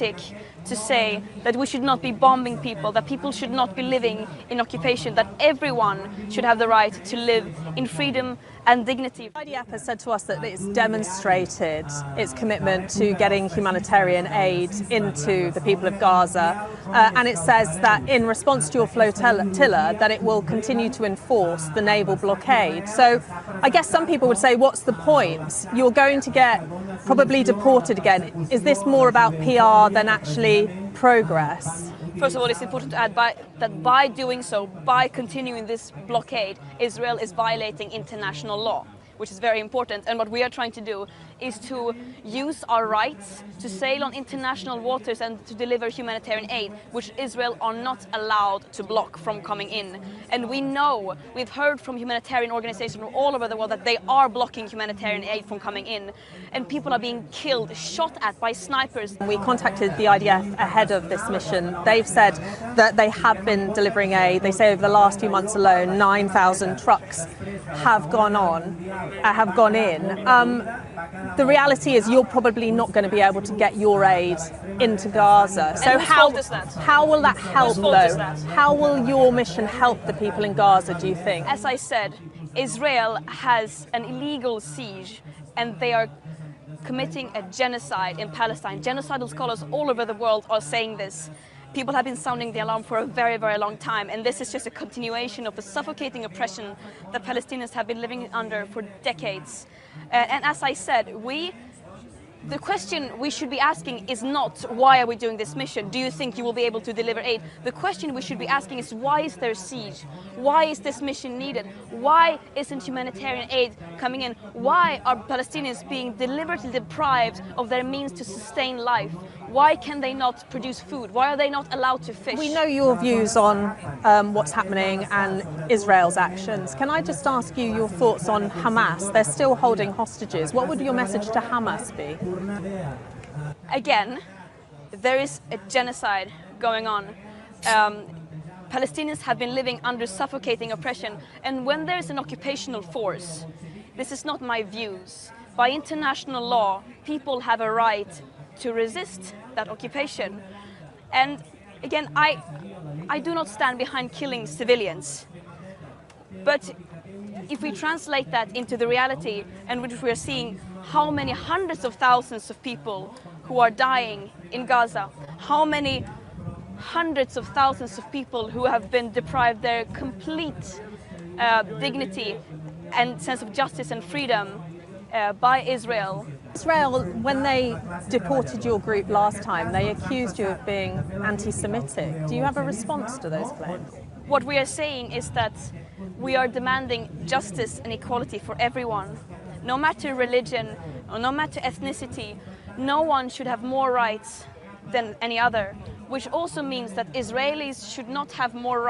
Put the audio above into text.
to say that we should not be bombing people, that people should not be living in occupation, that everyone should have the right to live in freedom and dignity. IDF has said to us that it's demonstrated its commitment to getting humanitarian aid into the people of Gaza, and it says that in response to your flotilla that it will continue to enforce the naval blockade. So I guess some people would say, what's the point? You're going to get probably deported again. Is this more about PR than actually progress? First of all, it's important to add that by doing so, by continuing this blockade, Israel is violating international law, which is very important. And what we are trying to do is to use our rights to sail on international waters and to deliver humanitarian aid, which Israel are not allowed to block from coming in. And we know, we've heard from humanitarian organizations from all over the world that they are blocking humanitarian aid from coming in. And people are being killed, shot at by snipers. We contacted the IDF ahead of this mission. They've said that they have been delivering aid. They say over the last few months alone, 9,000 trucks have gone in. The reality is you're probably not going to be able to get your aid into Gaza. So how will that help, though? How will your mission help the people in Gaza, do you think? As I said, Israel has an illegal siege and they are committing a genocide in Palestine. Genocidal scholars all over the world are saying this. People have been sounding the alarm for a very, very long time, and this is just a continuation of the suffocating oppression that Palestinians have been living under for decades. And as I said, the question we should be asking is not why are we doing this mission? Do you think you will be able to deliver aid? The question we should be asking is why is there a siege? Why is this mission needed? Why isn't humanitarian aid coming in? Why are Palestinians being deliberately deprived of their means to sustain life? Why can they not produce food? Why are they not allowed to fish? We know your views on what's happening and Israel's actions. Can I just ask you your thoughts on Hamas? They're still holding hostages. What would your message to Hamas be? Again, there is a genocide going on. Palestinians have been living under suffocating oppression, and when there is an occupational force, this is not my views. By international law, people have a right to resist that occupation. And again, I do not stand behind killing civilians. But if we translate that into the reality, and which we are seeing how many hundreds of thousands of people who are dying in Gaza, how many hundreds of thousands of people who have been deprived their complete dignity and sense of justice and freedom by Israel. Israel, when they deported your group last time, they accused you of being anti-Semitic. Do you have a response to those claims? What we are saying is that we are demanding justice and equality for everyone. No matter religion or no matter ethnicity, no one should have more rights than any other, which also means that Israelis should not have more rights